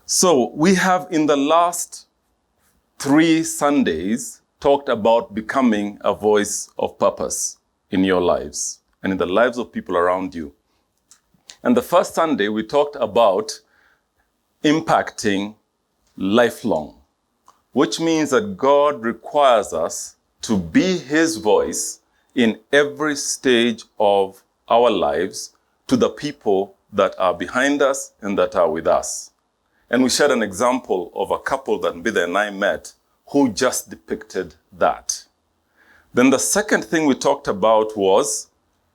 So we have in the last 3 Sundays talked about becoming a voice of purpose in your lives and in the lives of people around you. And the first Sunday we talked about impacting lifelong, which means that God requires us to be his voice in every stage of our lives to the people that are behind us and that are with us. And we shared an example of a couple that Mbida and I met who just depicted that. Then the second thing we talked about was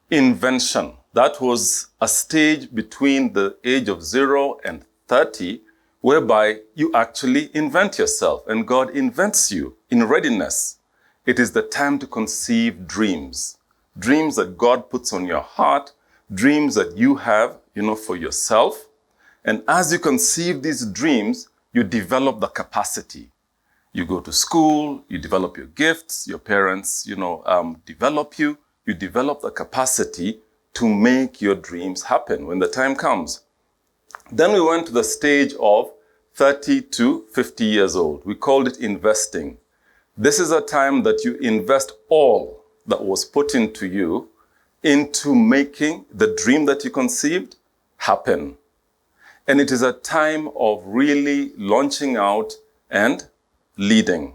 invention. That was a stage between the age of 0 and 30, whereby you actually invent yourself and God invents you in readiness. It is the time to conceive dreams. Dreams that God puts on your heart, dreams that you have, for yourself. And as you conceive these dreams, you develop the capacity. You go to school, you develop your gifts, your parents, develop you. You develop the capacity to make your dreams happen when the time comes. Then we went to the stage of 30 to 50 years old. We called it investing. This is a time that you invest all that was put into you into making the dream that you conceived happen. And it is a time of really launching out and leading.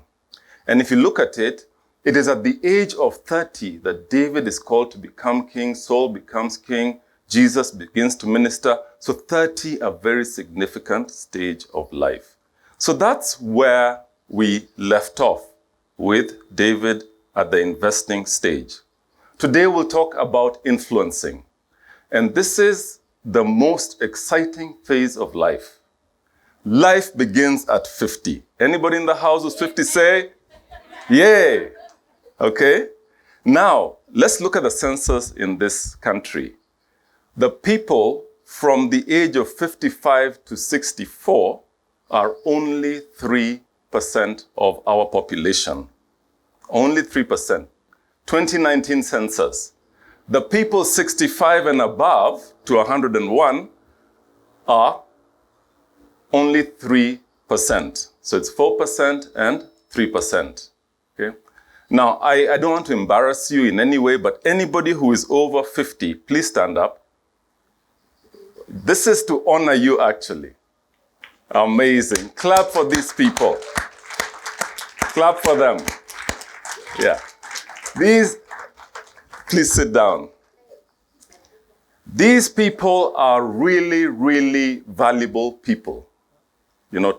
And if you look at it, it is at the age of 30 that David is called to become king, Saul becomes king, Jesus begins to minister. So 30, a very significant stage of life. So that's where we left off with David at the investing stage. Today we'll talk about influencing. And this is the most exciting phase of life. Life begins at 50. Anybody in the house who's 50 say, yay. Okay. Now, let's look at the census in this country. The people from the age of 55 to 64 are only 3% of our population. Only 3%. 2019 census. The people 65 and above to 101 are only 3%. So it's 4% and 3%. Okay? Now, I don't want to embarrass you in any way, but anybody who is over 50, please stand up. This is to honor you, actually. Amazing. Clap for these people. Clap for them. Yeah. Please sit down. These people are really, really valuable people.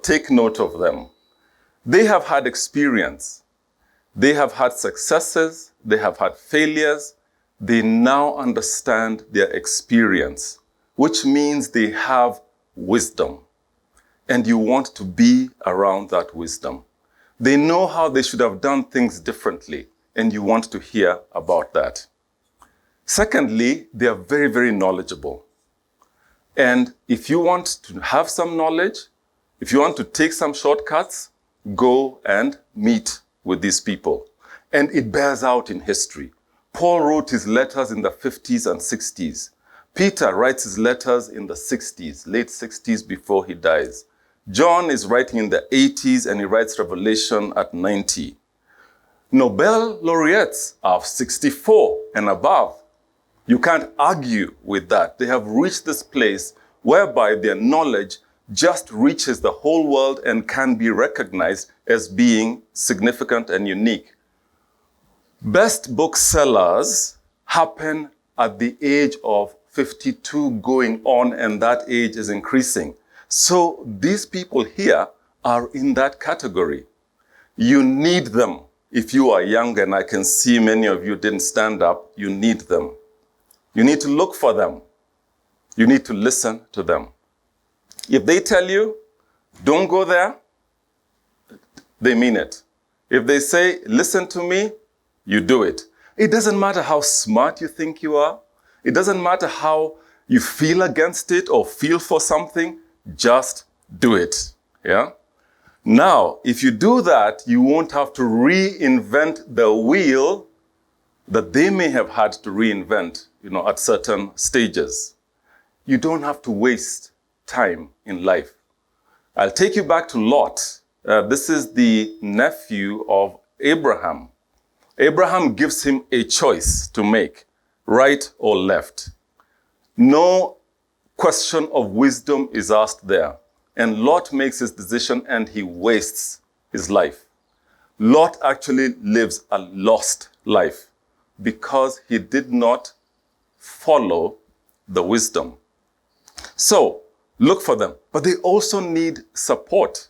Take note of them. They have had experience. They have had successes. They have had failures. They now understand their experience, which means they have wisdom. And you want to be around that wisdom. They know how they should have done things differently, and you want to hear about that. Secondly, they are very, very knowledgeable. And if you want to have some knowledge, if you want to take some shortcuts, go and meet with these people. And it bears out in history. Paul wrote his letters in the 50s and 60s. Peter writes his letters in the 60s, late 60s before he dies. John is writing in the 80s and he writes Revelation at 90. Nobel laureates are 64 and above. You can't argue with that. They have reached this place whereby their knowledge just reaches the whole world and can be recognized as being significant and unique. Best booksellers happen at the age of 52 going on, and that age is increasing. So these people here are in that category. You need them. If you are young, and I can see many of you didn't stand up, you need them. You need to look for them. You need to listen to them. If they tell you, don't go there, they mean it. If they say, listen to me, you do it. It doesn't matter how smart you think you are. It doesn't matter how you feel against it or feel for something. Just do it. Yeah? Now, if you do that, you won't have to reinvent the wheel that they may have had to reinvent, at certain stages. You don't have to waste time in life. I'll take you back to Lot. This is the nephew of Abraham. Abraham gives him a choice to make, right or left. No question of wisdom is asked there. And Lot makes his decision and he wastes his life. Lot actually lives a lost life because he did not follow the wisdom. So, look for them. But they also need support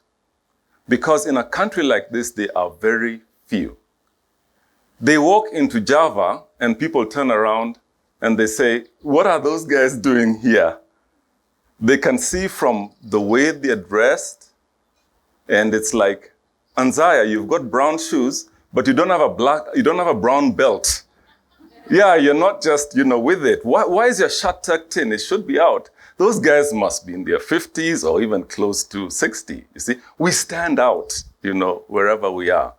because in a country like this, they are very few. They walk into Java and people turn around and they say, what are those guys doing here? They can see from the way they're dressed, and it's like, Anzaya, you've got brown shoes, but you don't have a brown belt. Yeah, you're not just, with it. Why is your shirt tucked in? It should be out. Those guys must be in their 50s or even close to 60. You see, we stand out, wherever we are.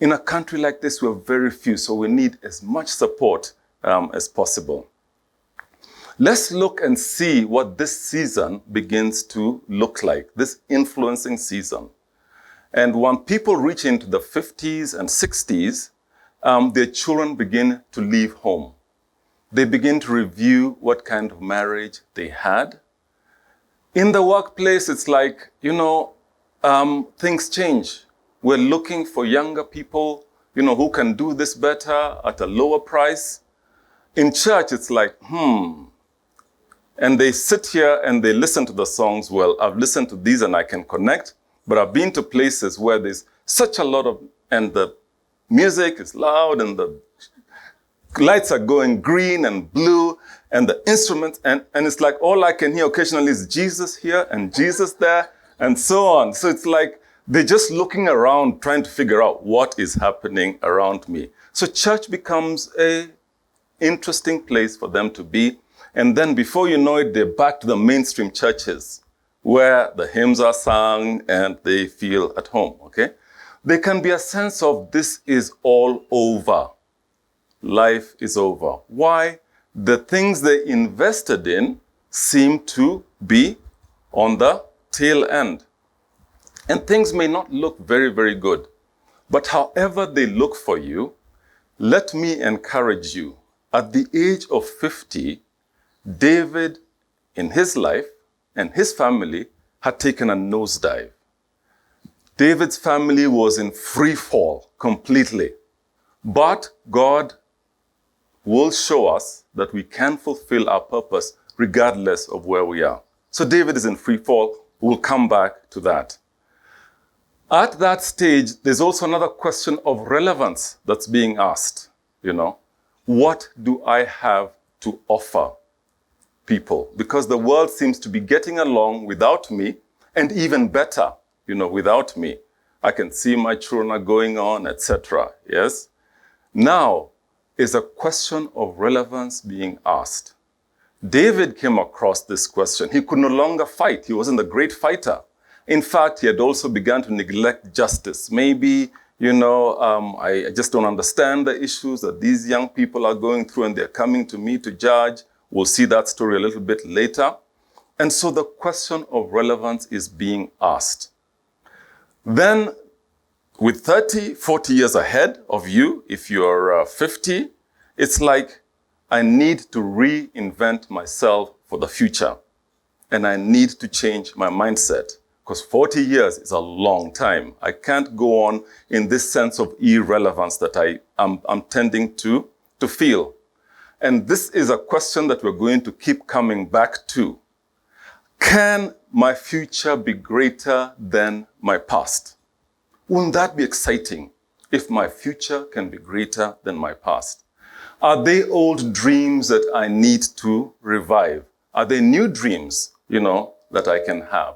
In a country like this, we're very few, so we need as much support as possible. Let's look and see what this season begins to look like, this influencing season. And when people reach into the 50s and 60s, their children begin to leave home. They begin to review what kind of marriage they had. In the workplace, it's like, things change. We're looking for younger people, who can do this better at a lower price. In church, it's like, And they sit here and they listen to the songs. Well, I've listened to these and I can connect, but I've been to places where there's such a lot of, and the music is loud and the lights are going green and blue and the instruments, and it's like all I can hear occasionally is Jesus here and Jesus there and so on. So it's like they're just looking around trying to figure out what is happening around me. So church becomes an interesting place for them to be. And then before you know it, they're back to the mainstream churches where the hymns are sung and they feel at home, okay? There can be a sense of this is all over. Life is over. Why? The things they invested in seem to be on the tail end. And things may not look very, very good. But however they look for you, let me encourage you. At the age of 50, David, in his life and his family, had taken a nosedive. David's family was in free fall completely. But God will show us that we can fulfill our purpose regardless of where we are. So David is in free fall. We'll come back to that. At that stage, there's also another question of relevance that's being asked. What do I have to offer people? Because the world seems to be getting along without me, and even better, without me. I can see my children are going on, etc. Yes? Now is a question of relevance being asked. David came across this question. He could no longer fight. He wasn't a great fighter. In fact, he had also begun to neglect justice. Maybe, I just don't understand the issues that these young people are going through and they're coming to me to judge. We'll see that story a little bit later. And so the question of relevance is being asked. Then, with 30, 40 years ahead of you, if you're 50, it's like, I need to reinvent myself for the future. And I need to change my mindset. Because 40 years is a long time. I can't go on in this sense of irrelevance that I'm tending to feel. And this is a question that we're going to keep coming back to. Can my future be greater than my past? Wouldn't that be exciting if my future can be greater than my past? Are they old dreams that I need to revive? Are they new dreams, that I can have?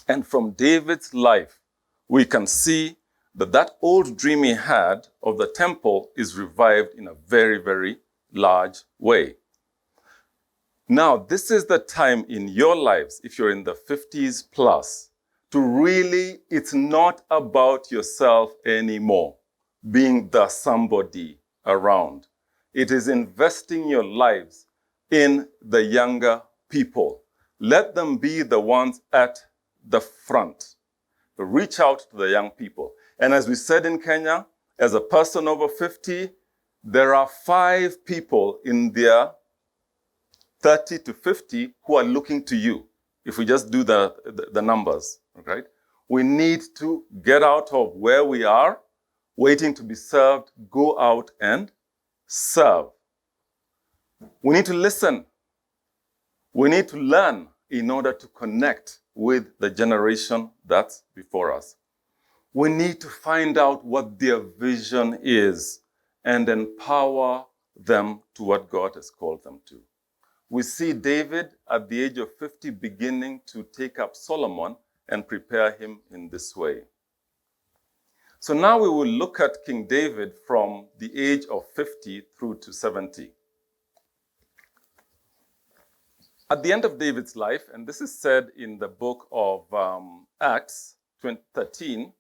And from David's life, we can see that old dream he had of the temple is revived in a very, very large way. Now, this is the time in your lives, if you're in the 50s plus, to really, it's not about yourself anymore, being the somebody around. It is investing your lives in the younger people. Let them be the ones at the front. Reach out to the young people. And as we said in Kenya, as a person over 50, there are 5 people in their 30 to 50 who are looking to you. If we just do the numbers, right? We need to get out of where we are, waiting to be served, go out and serve. We need to listen. We need to learn in order to connect with the generation that's before us. We need to find out what their vision is and empower them to what God has called them to. We see David at the age of 50 beginning to take up Solomon and prepare him in this way. So now we will look at King David from the age of 50 through to 70. At the end of David's life, and this is said in the book of Acts 13,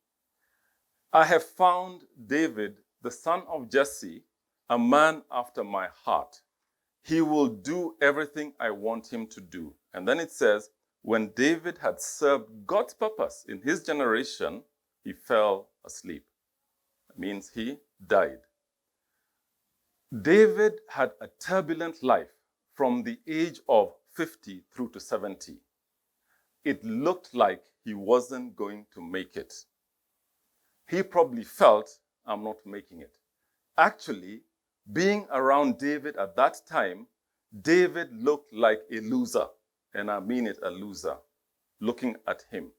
I have found David, the son of Jesse, a man after my heart. He will do everything I want him to do. And then it says, when David had served God's purpose in his generation, he fell asleep. That means he died. David had a turbulent life from the age of 50 through to 70. It looked like he wasn't going to make it. He probably felt, I'm not making it. Actually, being around David at that time, David looked like a loser. And I mean it, a loser, looking at him.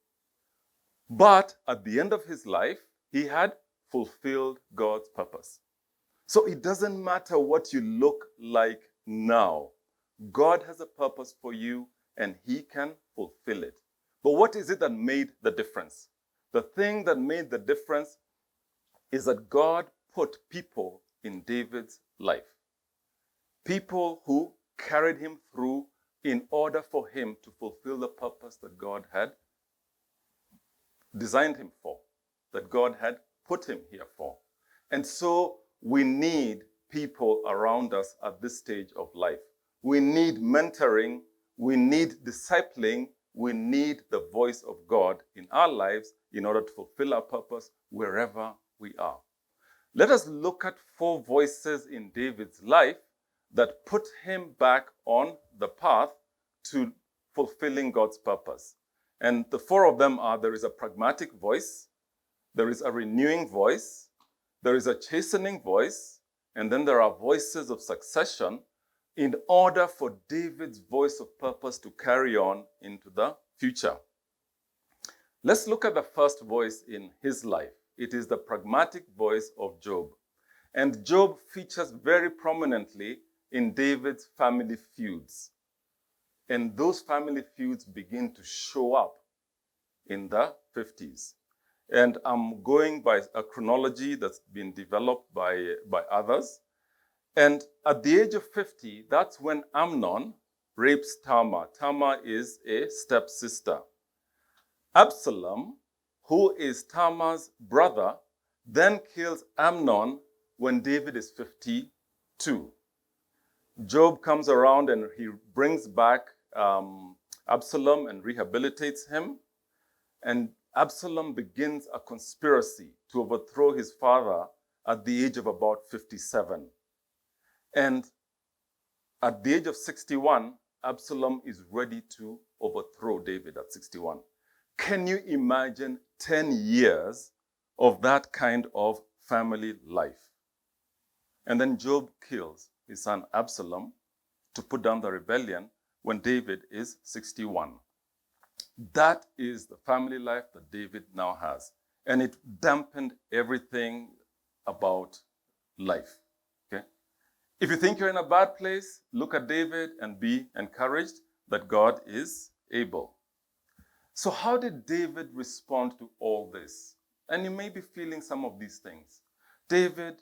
But at the end of his life, he had fulfilled God's purpose. So it doesn't matter what you look like now. God has a purpose for you and he can fulfill it. But what is it that made the difference? The thing that made the difference is that God put people in David's life. People who carried him through in order for him to fulfill the purpose that God had designed him for, that God had put him here for. And so we need people around us at this stage of life. We need mentoring, we need discipling, we need the voice of God in our lives in order to fulfill our purpose wherever we are. Let us look at 4 voices in David's life that put him back on the path to fulfilling God's purpose. And the 4 of them are, there is a pragmatic voice, there is a renewing voice, there is a chastening voice, and then there are voices of succession in order for David's voice of purpose to carry on into the future. Let's look at the first voice in his life. It is the pragmatic voice of Job. And Job features very prominently in David's family feuds. And those family feuds begin to show up in the 50s. And I'm going by a chronology that's been developed by others. And at the age of 50, that's when Amnon rapes Tamar. Tamar is a stepsister. Absalom, who is Tamar's brother, then kills Amnon when David is 52. Job comes around and he brings back Absalom and rehabilitates him. And Absalom begins a conspiracy to overthrow his father at the age of about 57. And at the age of 61, Absalom is ready to overthrow David at 61. Can you imagine 10 years of that kind of family life? And then Job kills his son Absalom to put down the rebellion when David is 61. That is the family life that David now has. And it dampened everything about life. Okay? If you think you're in a bad place, look at David and be encouraged that God is able. So how did David respond to all this? And you may be feeling some of these things. David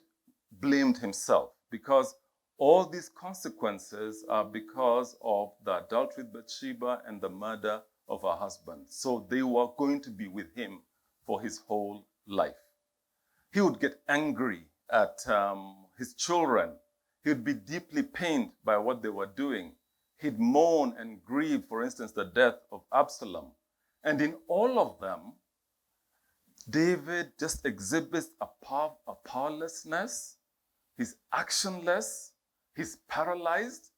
blamed himself because all these consequences are because of the adultery with Bathsheba and the murder of her husband. So they were going to be with him for his whole life. He would get angry at his children. He would be deeply pained by what they were doing. He'd mourn and grieve, for instance, the death of Absalom. And in all of them, David just exhibits a powerlessness. He's actionless. He's paralyzed.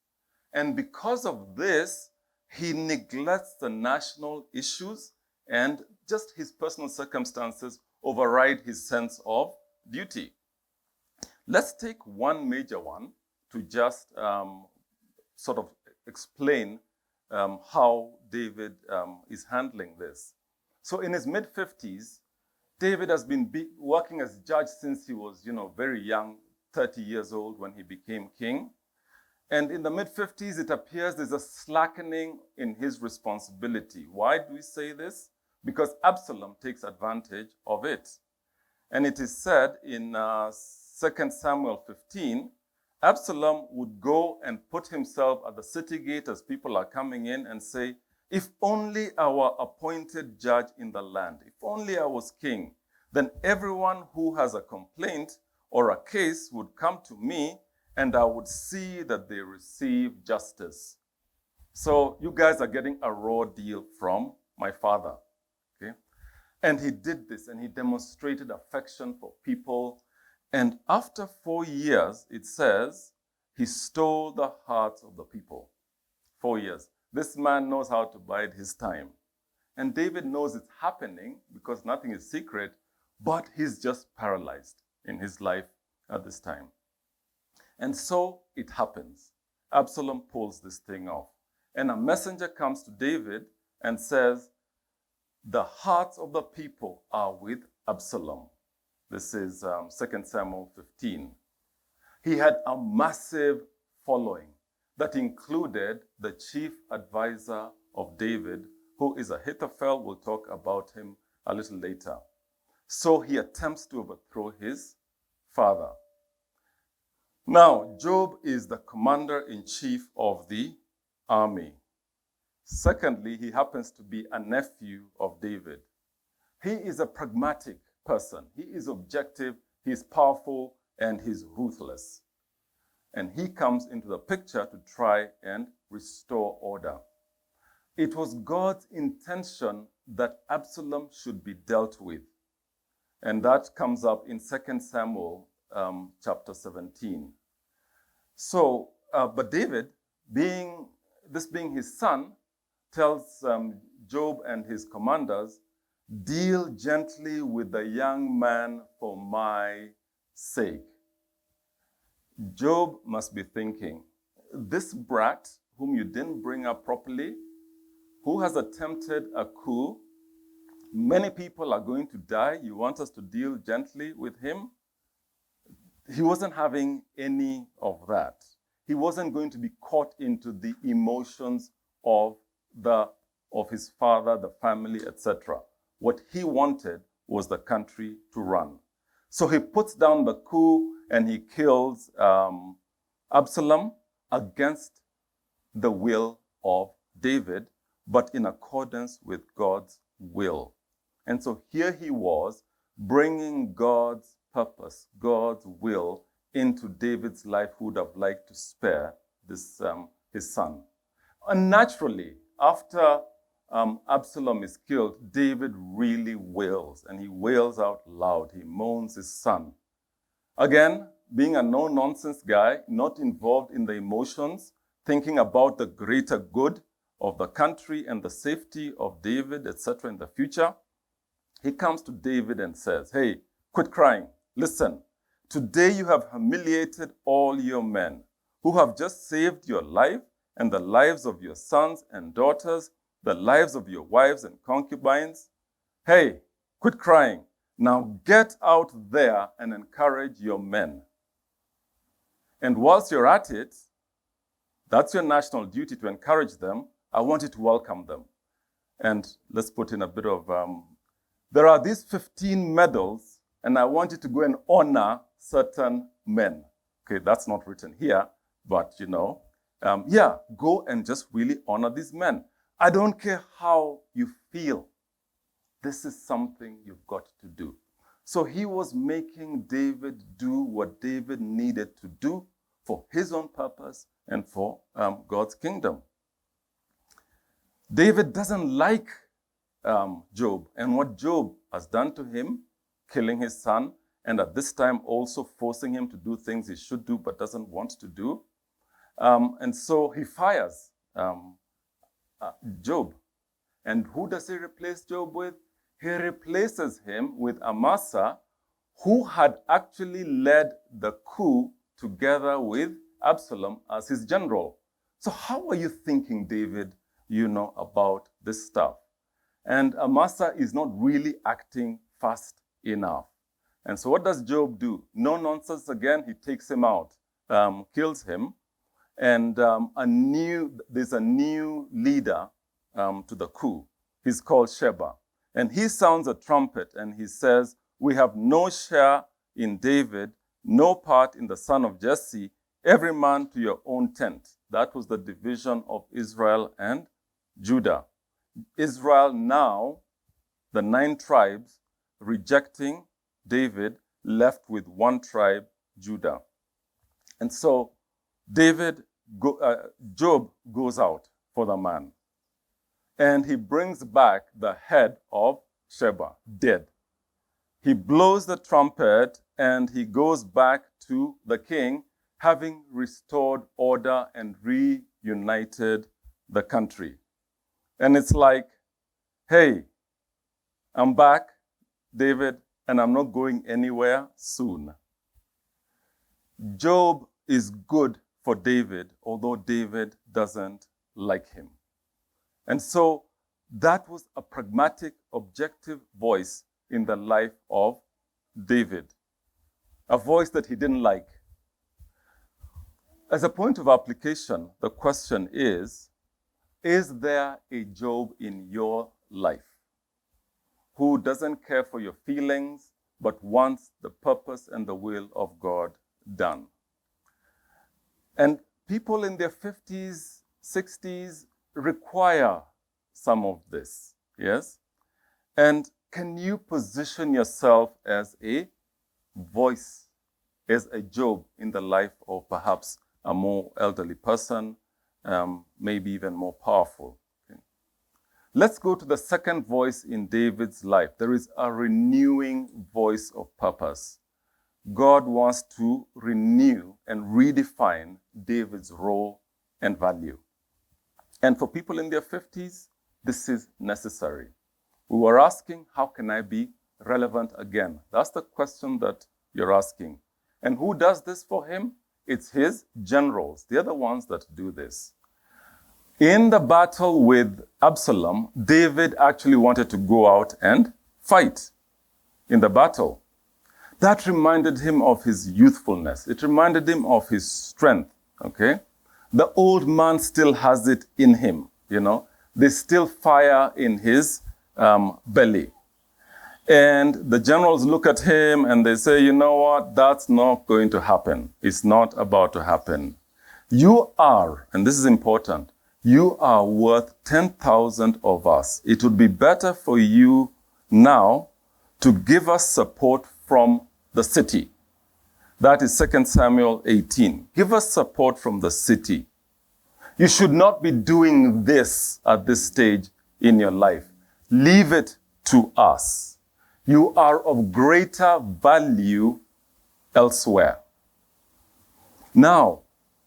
And because of this, he neglects the national issues, and just his personal circumstances override his sense of duty. Let's take one major one to just sort of explain how David is handling this. So in his mid-50s, David has been working as judge since he was, very young, 30 years old when he became king. And in the mid-50s, it appears there's a slackening in his responsibility. Why do we say this? Because Absalom takes advantage of it. And it is said in 2 Samuel 15, Absalom would go and put himself at the city gate as people are coming in and say, if only our appointed judge in the land, if only I was king, then everyone who has a complaint or a case would come to me and I would see that they receive justice. So you guys are getting a raw deal from my father. Okay? And he did this, and he demonstrated affection for people. And after 4 years, it says, he stole the hearts of the people. 4 years. This man knows how to bide his time. And David knows it's happening because nothing is secret, but he's just paralyzed in his life at this time. And so it happens. Absalom pulls this thing off. And a messenger comes to David and says, the hearts of the people are with Absalom. This is 2 Samuel 15. He had a massive following that included the chief advisor of David, who is Ahithophel. We'll talk about him a little later. So he attempts to overthrow his father. Now, Joab is the commander-in-chief of the army. Secondly, he happens to be a nephew of David. He is a pragmatic person. He is objective, he's powerful, and he's ruthless. And he comes into the picture to try and restore order. It was God's intention that Absalom should be dealt with. And that comes up in 2 Samuel chapter 17. So, but David, being his son, tells Joab and his commanders, deal gently with the young man for my sake. Joab must be thinking, this brat whom you didn't bring up properly, who has attempted a coup, many people are going to die. You want us to deal gently with him? He wasn't having any of that. He wasn't going to be caught into the emotions of his father, the family, etc. What he wanted was the country to run. So he puts down the coup and he kills Absalom against the will of David, but in accordance with God's will. And so here he was bringing God's purpose, God's will into David's life, who would have liked to spare this his son. And naturally, after Absalom is killed, David really wails, and he wails out loud. He mourns his son. Again, being a no-nonsense guy, not involved in the emotions, thinking about the greater good of the country and the safety of David, etc. in the future, he comes to David and says, hey, quit crying. Listen, today you have humiliated all your men who have just saved your life and the lives of your sons and daughters, the lives of your wives and concubines. Hey, quit crying. Now get out there and encourage your men. And whilst you're at it, that's your national duty to encourage them. I want you to welcome them. And let's put in a bit of, there are these 15 medals, and I want you to go and honor certain men. Okay, that's not written here, but go and just really honor these men. I don't care how you feel. This is something you've got to do. So he was making David do what David needed to do for his own purpose and for God's kingdom. David doesn't like Job and what Job has done to him, killing his son, and at this time also forcing him to do things he should do but doesn't want to do. And so he fires Job. And who does he replace Job with? He replaces him with Amasa, who had actually led the coup together with Absalom as his general. So how are you thinking, David, about this stuff? And Amasa is not really acting fast enough. And so what does Job do? No nonsense again. He takes him out, kills him. And there's a new leader to the coup. He's called Sheba. And he sounds a trumpet and he says, "We have no share in David, no part in the son of Jesse, every man to your own tent." That was the division of Israel and Judah. Israel now, the 9 tribes, rejecting David, left with 1 tribe, Judah. And so Job goes out for the man. And he brings back the head of Sheba, dead. He blows the trumpet and he goes back to the king, having restored order and reunited the country. And it's like, hey, I'm back, David, and I'm not going anywhere soon. Job is good for David, although David doesn't like him. And so that was a pragmatic, objective voice in the life of David, a voice that he didn't like. As a point of application, the question is there a Job in your life who doesn't care for your feelings, but wants the purpose and the will of God done? And people in their 50s, 60s require some of this, yes? And can you position yourself as a voice, as a Job in the life of perhaps a more elderly person, maybe even more powerful? Okay. Let's go to the second voice in David's life. There is a renewing voice of purpose. God wants to renew and redefine David's role and value. And for people in their 50s, this is necessary. We were asking, how can I be relevant again? That's the question that you're asking. And who does this for him? It's his generals. They're the ones that do this. In the battle with Absalom, David actually wanted to go out and fight in the battle. That reminded him of his youthfulness. It reminded him of his strength, okay? The old man still has it in him, There's still fire in his belly. And the generals look at him and they say, you know what? That's not going to happen. It's not about to happen. You are, and this is important, you are worth 10,000 of us. It would be better for you now to give us support from the city. That is 2 Samuel 18. Give us support from the city. You should not be doing this at this stage in your life. Leave it to us. You are of greater value elsewhere. Now,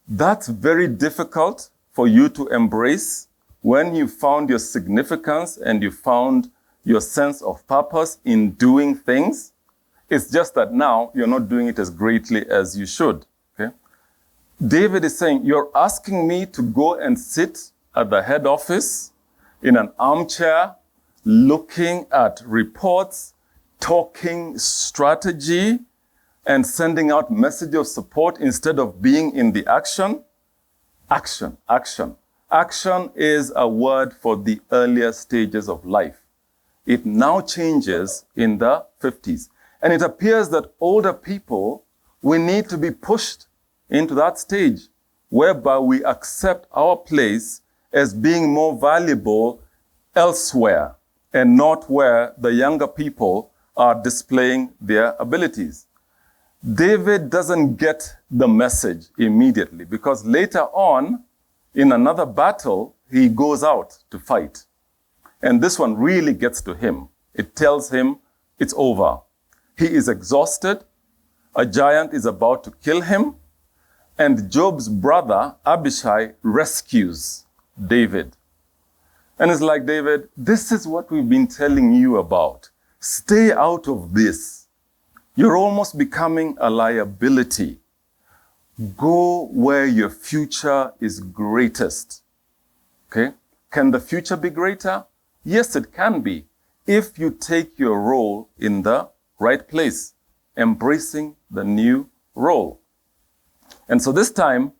that's very difficult for you to embrace when you found your significance and you found your sense of purpose in doing things. It's just that now you're not doing it as greatly as you should. Okay? David is saying, you're asking me to go and sit at the head office in an armchair, looking at reports, talking strategy, and sending out message of support instead of being in the action? Action, action. Action is a word for the earlier stages of life. It now changes in the 50s. And it appears that older people, we need to be pushed into that stage whereby we accept our place as being more valuable elsewhere and not where the younger people are displaying their abilities. David doesn't get the message immediately because later on, in another battle, he goes out to fight. And this one really gets to him. It tells him it's over. He is exhausted. A giant is about to kill him. And Job's brother, Abishai, rescues David. And it's like, David, this is what we've been telling you about. Stay out of this. You're almost becoming a liability. Go where your future is greatest. Okay? Can the future be greater? Yes, it can be, if you take your role in the right place, embracing the new role. And so this time,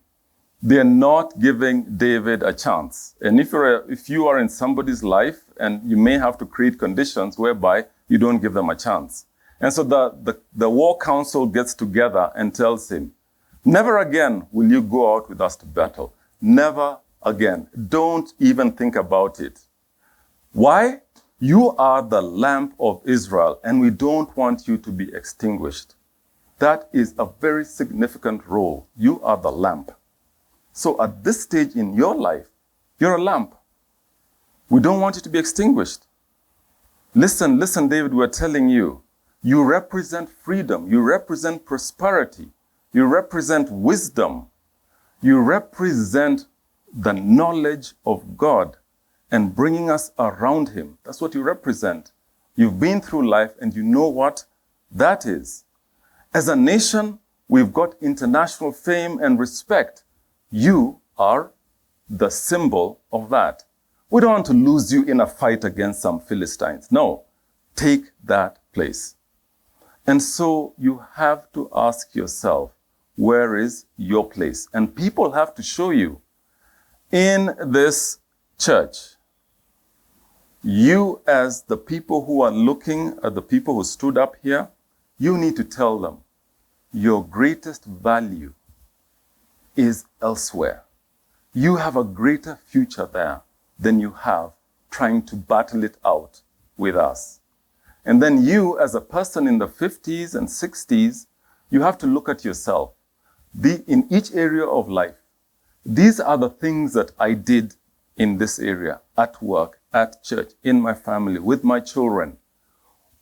they're not giving David a chance. And if you are in somebody's life, and you may have to create conditions whereby you don't give them a chance. And so the war council gets together and tells him, never again will you go out with us to battle. Never again. Don't even think about it. Why? You are the lamp of Israel, and we don't want you to be extinguished. That is a very significant role. You are the lamp. So at this stage in your life, you're a lamp. We don't want you to be extinguished. Listen, David, we're telling you, you represent freedom. You represent prosperity. You represent wisdom. You represent the knowledge of God and bringing us around him. That's what you represent. You've been through life and you know what that is. As a nation, we've got international fame and respect. You are the symbol of that. We don't want to lose you in a fight against some Philistines. No, take that place. And so you have to ask yourself, where is your place? And people have to show you. In this church, you as the people who are looking at the people who stood up here, you need to tell them, your greatest value is elsewhere. You have a greater future there than you have trying to battle it out with us. And then you, as a person in the 50s and 60s, you have to look at yourself. In each area of life, these are the things that I did in this area, at work, at church, in my family, with my children.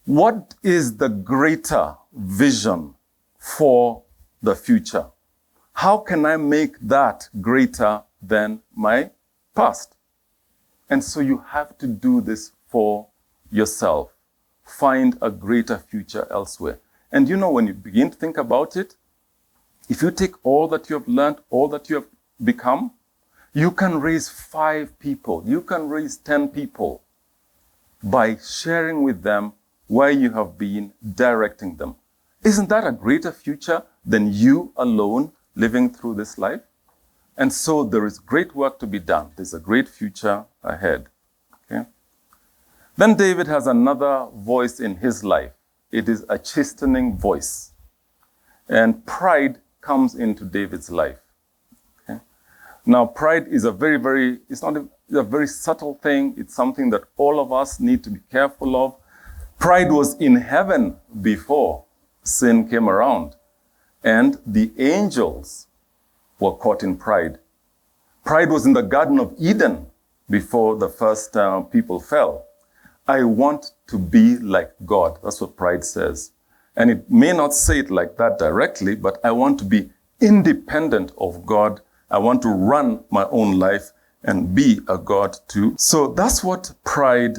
What is the greater vision for the future? How can I make that greater than my past? And so you have to do this for yourself. Find a greater future elsewhere. And you know, when you begin to think about it, if you take all that you have learned, all that you have become, you can raise 5 people, you can raise 10 people by sharing with them where you have been, directing them. Isn't that a greater future than you alone living through this life? And so there is great work to be done. There's a great future ahead. Okay? Then David has another voice in his life. It is a chastening voice. And pride comes into David's life. Okay? Now, pride is it's not a very subtle thing. It's something that all of us need to be careful of. Pride was in heaven before sin came around. And the angels were caught in pride. Pride was in the Garden of Eden before the first people fell. I want to be like God. That's what pride says. And it may not say it like that directly, but I want to be independent of God. I want to run my own life and be a God too. So that's what pride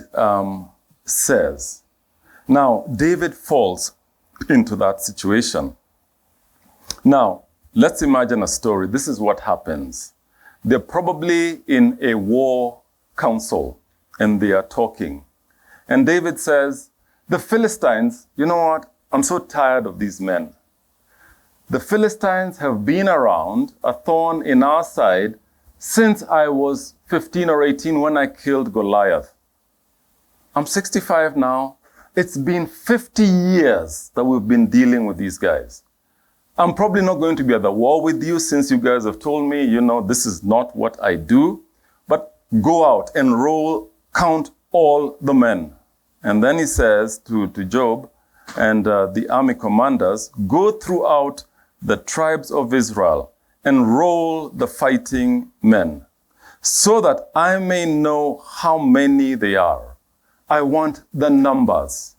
says. Now, David falls into that situation. Now, let's imagine a story. This is what happens. They're probably in a war council and they are talking. And David says, the Philistines, you know what? I'm so tired of these men. The Philistines have been around, a thorn in our side, since I was 15 or 18 when I killed Goliath. I'm 65 now. It's been 50 years that we've been dealing with these guys. I'm probably not going to be at the war with you since you guys have told me, this is not what I do. But go out and count all the men. And then he says to Job and the army commanders, go throughout the tribes of Israel and roll the fighting men, so that I may know how many they are. I want the numbers.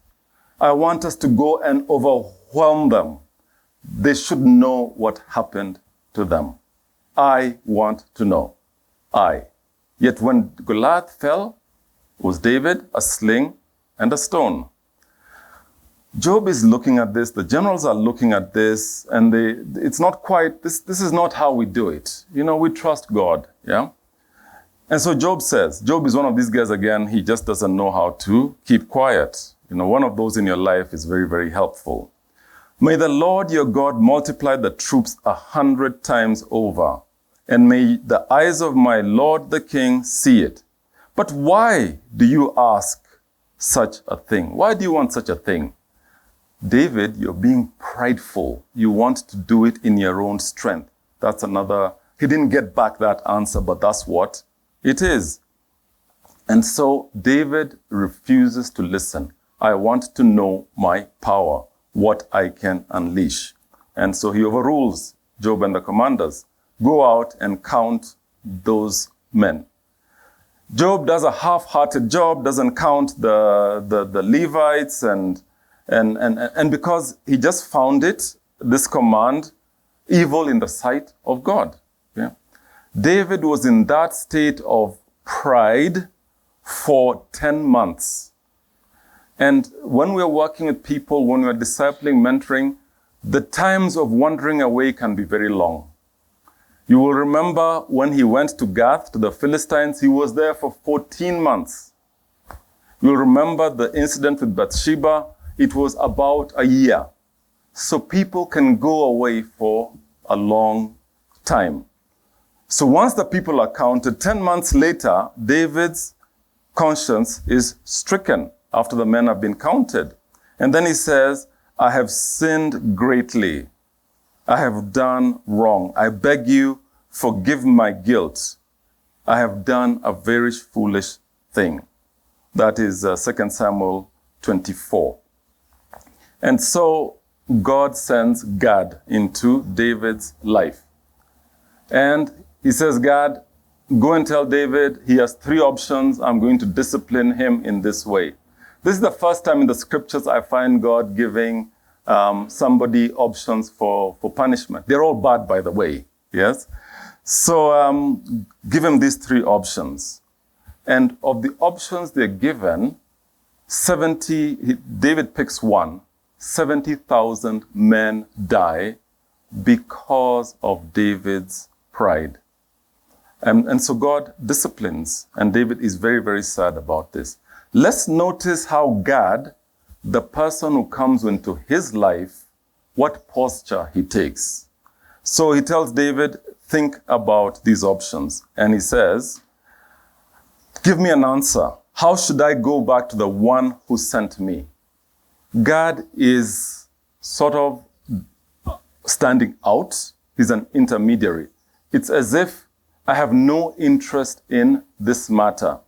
I want us to go and overwhelm them. They should know what happened to them. I want to know. Yet when Goliath fell, was David a sling and a stone? Job is looking at this, the generals are looking at this, and it's not quite, this is not how we do it. We trust God, yeah? And so Job says, Job is one of these guys again, he just doesn't know how to keep quiet. One of those in your life is very, very helpful. May the Lord your God multiply the troops 100 times over, and may the eyes of my Lord the King see it. But why do you ask such a thing? Why do you want such a thing? David, you're being prideful. You want to do it in your own strength. That's another, he didn't get back that answer, but that's what it is. And so David refuses to listen. I want to know my power, what I can unleash. And so he overrules Job and the commanders. Go out and count those men. Job does a half-hearted job, doesn't count the Levites, and because he just found this command, evil in the sight of God. Yeah? David was in that state of pride for 10 months. And when we're working with people, when we're discipling, mentoring, the times of wandering away can be very long. You will remember when he went to Gath, to the Philistines, he was there for 14 months. You'll remember the incident with Bathsheba, it was about a year. So people can go away for a long time. So once the people are counted, 10 months later, David's conscience is stricken after the men have been counted. And then he says, I have sinned greatly. I have done wrong. I beg you, forgive my guilt. I have done a very foolish thing. That is 2 Samuel 24. And so God sends Gad into David's life. And he says, Gad, go and tell David he has 3 options. I'm going to discipline him in this way. This is the first time in the scriptures I find God giving somebody options for punishment. They're all bad, by the way. Yes? So give him these 3 options. And of the options they're given, David picks one. 70,000 men die because of David's pride. And so God disciplines, and David is very, very sad about this. Let's notice how Gad, the person who comes into his life, what posture he takes. So he tells David, think about these options. And he says, give me an answer. How should I go back to the one who sent me? Gad is sort of standing out. He's an intermediary. It's as if I have no interest in this matter.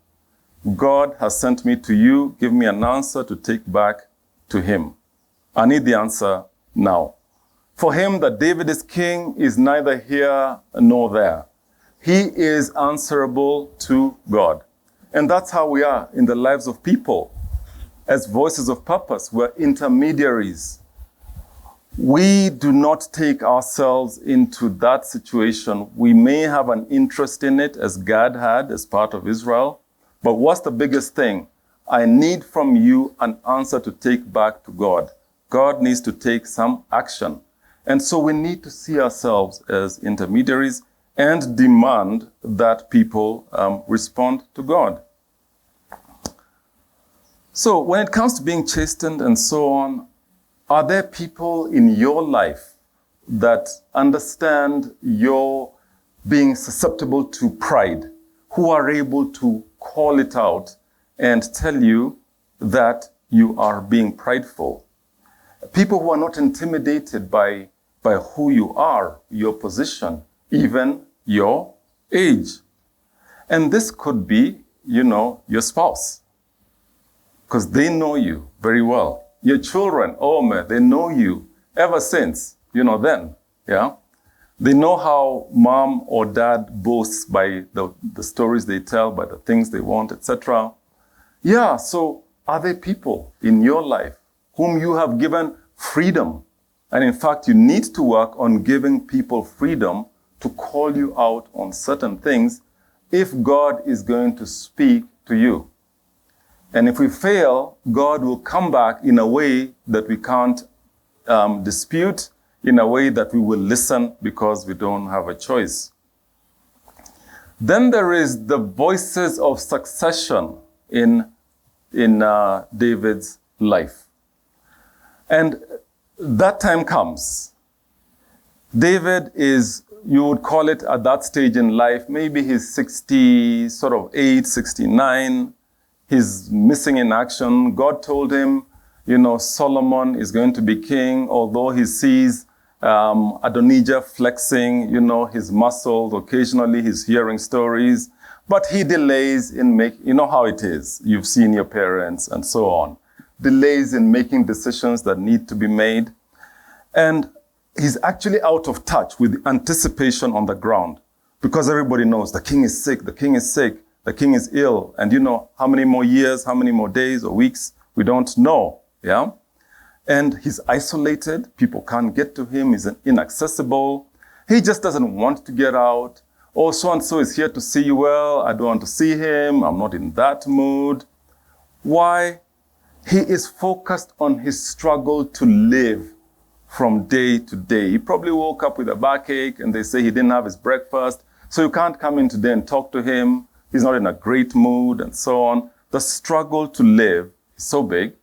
God has sent me to you. Give me an answer to take back to him. I need the answer now. For him, that David is king is neither here nor there. He is answerable to God. And that's how we are in the lives of people. As voices of purpose, we're intermediaries. We do not take ourselves into that situation. We may have an interest in it, as Gad had as part of Israel. But what's the biggest thing? I need from you an answer to take back to God. God needs to take some action. And so we need to see ourselves as intermediaries and demand that people respond to God. So when it comes to being chastened and so on, are there people in your life that understand your being susceptible to pride, who are able to call it out and tell you that you are being prideful? People who are not intimidated by who you are, your position, even your age. And this could be, your spouse, because they know you very well. Your children, oh man, they know you ever since, then, yeah? They know how mom or dad boasts by the stories they tell, by the things they want, etc. Yeah, so Are there people in your life whom you have given freedom? And in fact, you need to work on giving people freedom to call you out on certain things if God is going to speak to you. And if we fail, God will come back in a way that we can't dispute, in a way that we will listen because we don't have a choice. Then there is the voices of succession in David's life. And that time comes. David is, you would call it at that stage in life, maybe he's 68, 69. He's missing in action. God told him, Solomon is going to be king, although he sees Adonijah flexing, his muscles. Occasionally he's hearing stories, but he delays in you know how it is. You've seen your parents and so on. Delays in making decisions that need to be made. And he's actually out of touch with anticipation on the ground because everybody knows the king is sick, the king is sick, the king is ill. And how many more years, how many more days or weeks, we don't know. Yeah. And he's isolated. People can't get to him. He's inaccessible. He just doesn't want to get out. Oh, so-and-so is here to see you. Well, I don't want to see him. I'm not in that mood. Why? He is focused on his struggle to live from day to day. He probably woke up with a backache and they say he didn't have his breakfast. So you can't come in today and talk to him. He's not in a great mood and so on. The struggle to live is so big.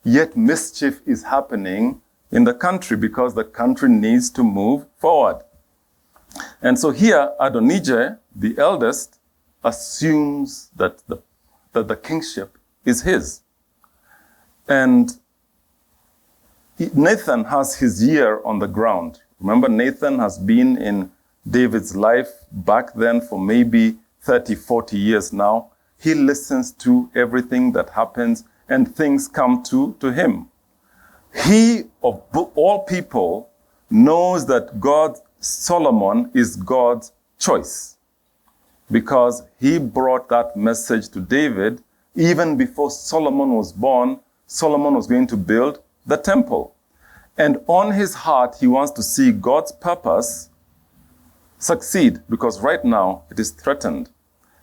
Yet mischief is happening in the country because the country needs to move forward. And so here, Adonijah, the eldest, assumes that the kingship is his. And Nathan has his ear on the ground. Remember, Nathan has been in David's life back then for maybe 30, 40 years now. He listens to everything that happens and things come to him. He, of all people, knows that Solomon is God's choice because he brought that message to David even before Solomon was born. Solomon was going to build the temple. And on his heart, he wants to see God's purpose succeed because right now it is threatened.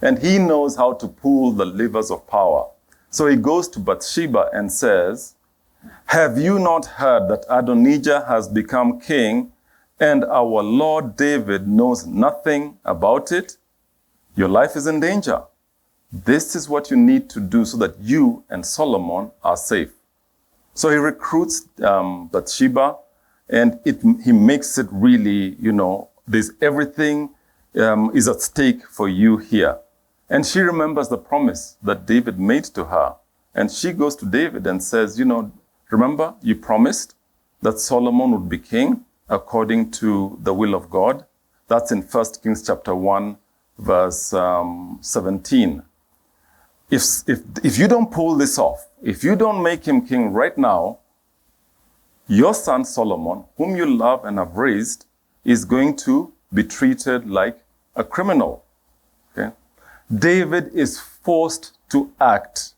And he knows how to pull the levers of power. So he goes to Bathsheba and says, "Have you not heard that Adonijah has become king and our Lord David knows nothing about it? Your life is in danger. This is what you need to do so that you and Solomon are safe." So he recruits Bathsheba and he makes it really, there's everything is at stake for you here. And she remembers the promise that David made to her. And she goes to David and says, remember, you promised that Solomon would be king according to the will of God. That's in 1 Kings chapter 1, verse 17. If you don't pull this off, if you don't make him king right now, your son Solomon, whom you love and have raised, is going to be treated like a criminal. Okay? David is forced to act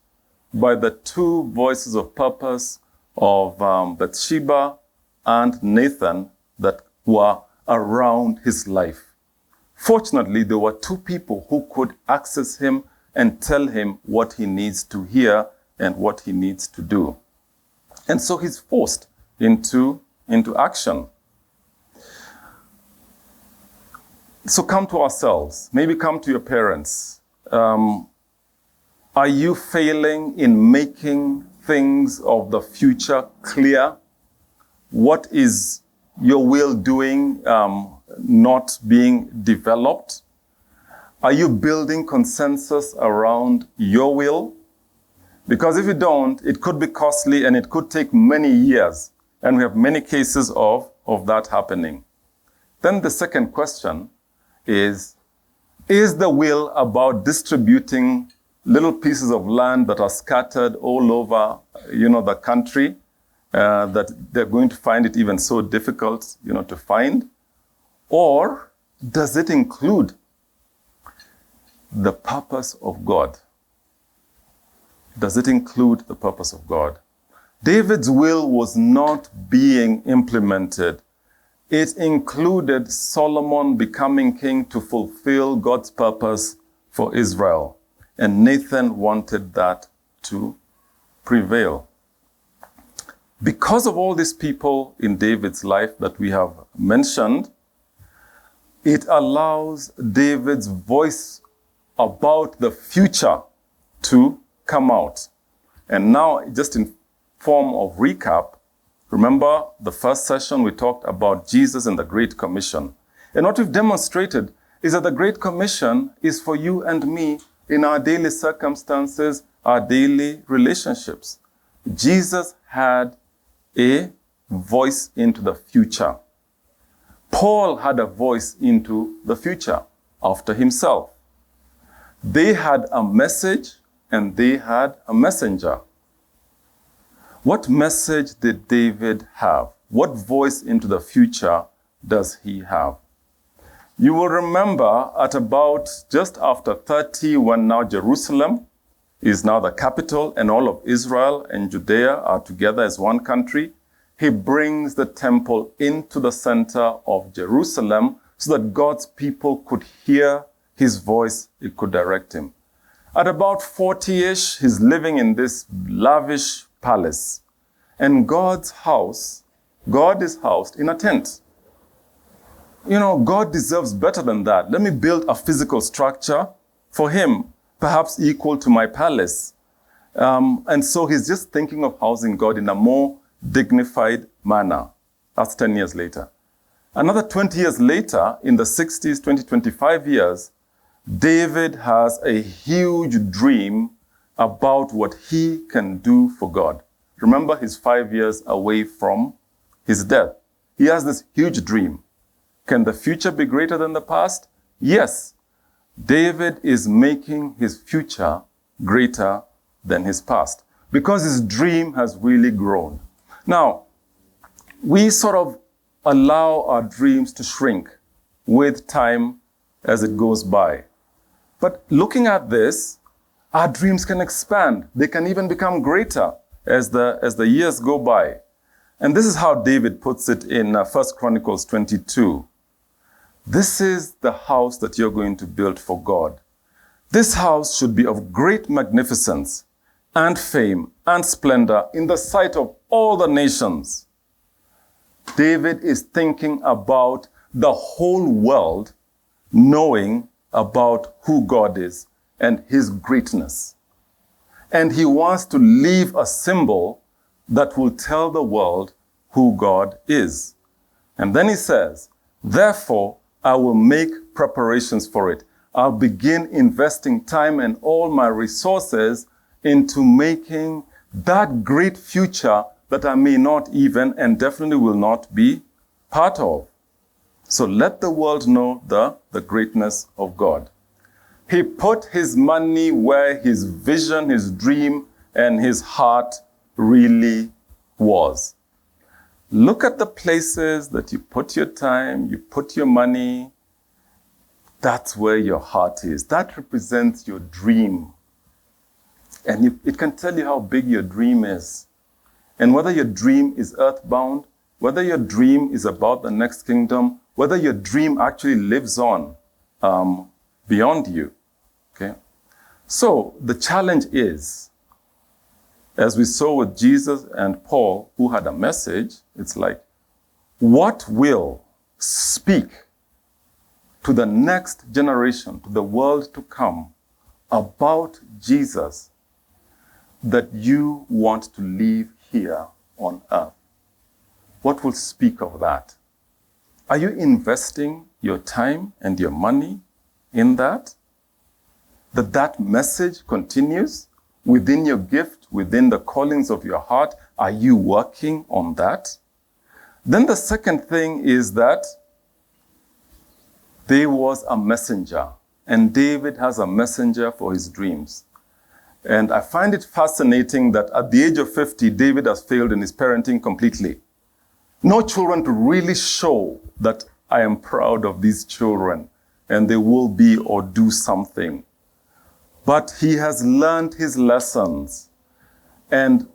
by the two voices of purpose of Bathsheba and Nathan that were around his life. Fortunately, there were two people who could access him and tell him what he needs to hear and what he needs to do. And so he's forced into action. So come to ourselves, maybe come to your parents. Are you failing in making things of the future clear? What is your will doing not being developed? Are you building consensus around your will? Because if you don't, it could be costly and it could take many years. And we have many cases of that happening. Then the second question is the will about distributing little pieces of land that are scattered all over, the country, that they're going to find it even so difficult, to find? Or does it include the purpose of God? does it include the purpose of God? David's will was not being implemented. It included Solomon becoming king to fulfill God's purpose for Israel. And Nathan wanted that to prevail. Because of all these people in David's life that we have mentioned, it allows David's voice about the future to come out. And now, just in form of recap, remember the first session we talked about Jesus and the Great Commission. And what we've demonstrated is that the Great Commission is for you and me in our daily circumstances, our daily relationships. Jesus had a voice into the future. Paul had a voice into the future after himself. They had a message and they had a messenger. What message did David have? What voice into the future does he have? You will remember at about just after 30, when now Jerusalem is now the capital and all of Israel and Judea are together as one country, he brings the temple into the center of Jerusalem so that God's people could hear his voice, it could direct him. At about 40-ish, he's living in this lavish palace. And God's house, God is housed in a tent. You know, God deserves better than that. Let me build a physical structure for him, perhaps equal to my palace. And so he's just thinking of housing God in a more dignified manner. That's 10 years later. Another 20 years later, in the 60s, 25 years, David has a huge dream about what he can do for God. Remember, he's 5 years away from his death. He has this huge dream. Can the future be greater than the past? Yes. David is making his future greater than his past because his dream has really grown. Now, we sort of allow our dreams to shrink with time as it goes by. But looking at this, our dreams can expand. They can even become greater as the years go by. And this is how David puts it in 1 Chronicles 22. This is the house that you're going to build for God. This house should be of great magnificence and fame and splendor in the sight of all the nations. David is thinking about the whole world knowing about who God is and his greatness. And he wants to leave a symbol that will tell the world who God is. And then he says, therefore, I will make preparations for it. I'll begin investing time and all my resources into making that great future that I may not even and definitely will not be part of. So let the world know the greatness of God. He put his money where his vision, his dream, and his heart really was. Look at the places that you put your time, you put your money. That's where your heart is. That represents your dream. And it can tell you how big your dream is. And whether your dream is earthbound, whether your dream is about the next kingdom, whether your dream actually lives on beyond you. Okay? So the challenge is, as we saw with Jesus and Paul, who had a message, it's like, what will speak to the next generation, to the world to come, about Jesus that you want to leave here on earth? What will speak of that? Are you investing your time and your money in that? That message continues within your gift, within the callings of your heart? Are you working on that? Then the second thing is that there was a messenger, and David has a messenger for his dreams. And I find it fascinating that at the age of 50, David has failed in his parenting completely. No children to really show that I am proud of these children and they will be or do something. But he has learned his lessons. And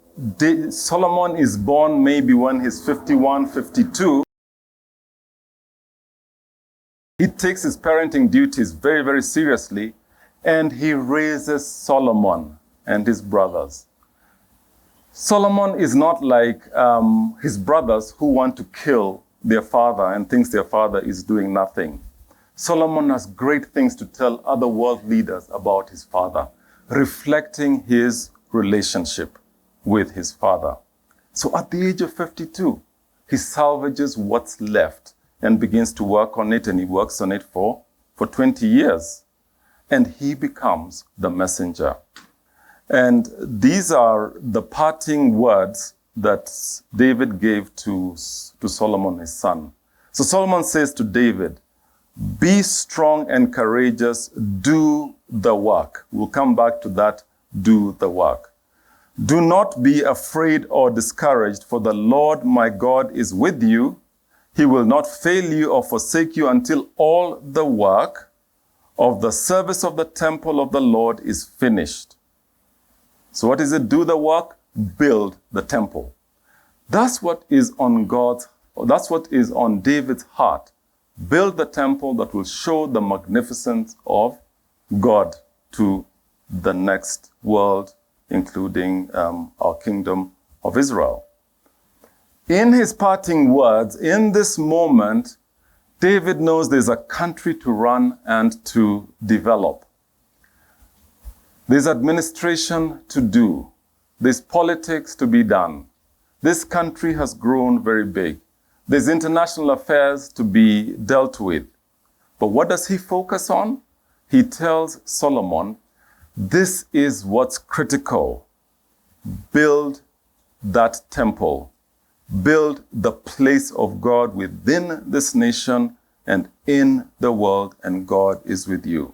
Solomon is born maybe when he's 51, 52. He takes his parenting duties very, very seriously, and he raises Solomon and his brothers. Solomon is not like his brothers who want to kill their father and thinks their father is doing nothing. Solomon has great things to tell other world leaders about his father, reflecting his relationship with his father. So at the age of 52, he salvages what's left and begins to work on it, and he works on it for 20 years. And he becomes the messenger. And these are the parting words that David gave to Solomon, his son. So Solomon says to David, "Be strong and courageous, do the work." We'll come back to that, do the work. "Do not be afraid or discouraged, for the Lord my God is with you. He will not fail you or forsake you until all the work of the service of the temple of the Lord is finished." So what is it? Do the work, build the temple. That's what is on David's heart. Build the temple that will show the magnificence of God to the next world, including our kingdom of Israel. In his parting words, in this moment, David knows there's a country to run and to develop. There's administration to do. There's politics to be done. This country has grown very big. There's international affairs to be dealt with. But what does he focus on? He tells Solomon, this is what's critical. Build that temple. Build the place of God within this nation and in the world, and God is with you.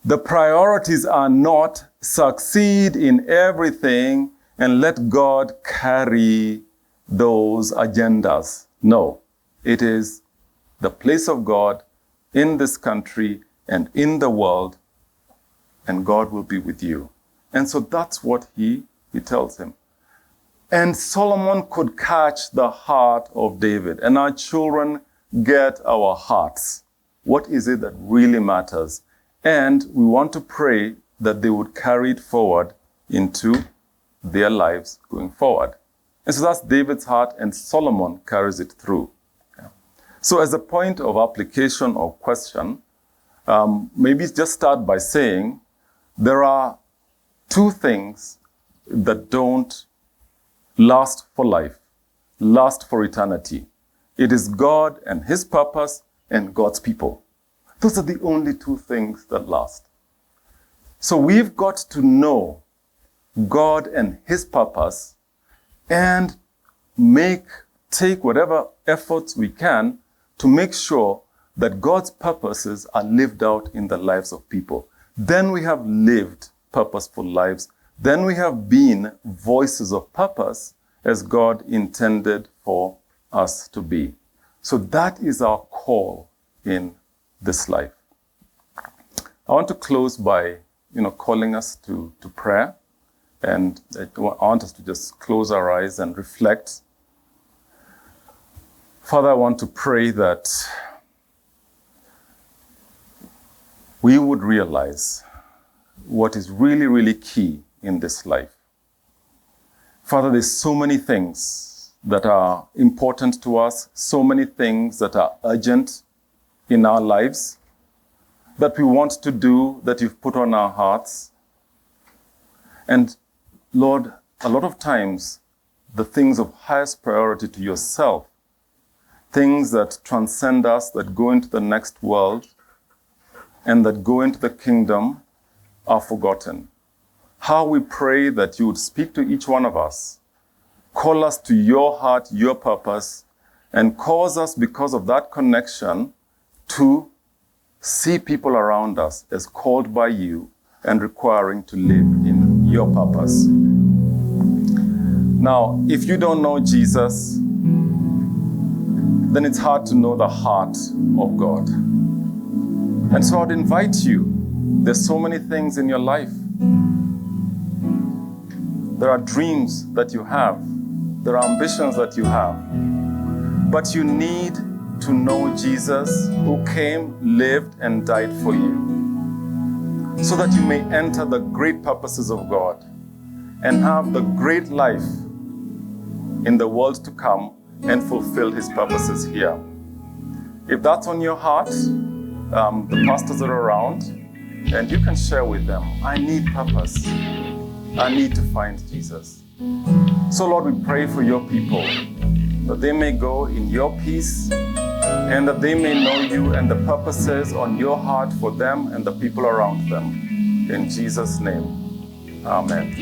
The priorities are not succeed in everything and let God carry those agendas. No, it is the place of God in this country and in the world, and God will be with you. And so that's what he tells him. And Solomon could catch the heart of David, and our children get our hearts. What is it that really matters? And we want to pray that they would carry it forward into their lives going forward. And so that's David's heart, and Solomon carries it through. Yeah. So as a point of application or question, maybe just start by saying there are two things that don't last for life, last for eternity. It is God and his purpose and God's people. Those are the only two things that last. So we've got to know God and his purpose and take whatever efforts we can to make sure that God's purposes are lived out in the lives of people. Then we have lived purposeful lives. Then we have been voices of purpose as God intended for us to be. So that is our call in this life. I want to close by, calling us to prayer. And I want us to just close our eyes and reflect. Father, I want to pray that we would realize what is really, really key in this life. Father, there's so many things that are important to us, so many things that are urgent in our lives that we want to do, that you've put on our hearts. And Lord, a lot of times, the things of highest priority to yourself, things that transcend us, that go into the next world, and that go into the kingdom, are forgotten. How we pray that you would speak to each one of us, call us to your heart, your purpose, and cause us, because of that connection, to see people around us as called by you and requiring to live in your purpose. Now, if you don't know Jesus, then it's hard to know the heart of God. And so I'd invite you, there's so many things in your life There are dreams that you have. There are ambitions that you have. But you need to know Jesus, who came, lived, and died for you, so that you may enter the great purposes of God and have the great life in the world to come and fulfill His purposes here. If that's on your heart, the pastors are around, and you can share with them, I need purpose. I need to find Jesus. So Lord, we pray for your people, that they may go in your peace, and that they may know you and the purposes on your heart for them and the people around them. In Jesus' name, amen.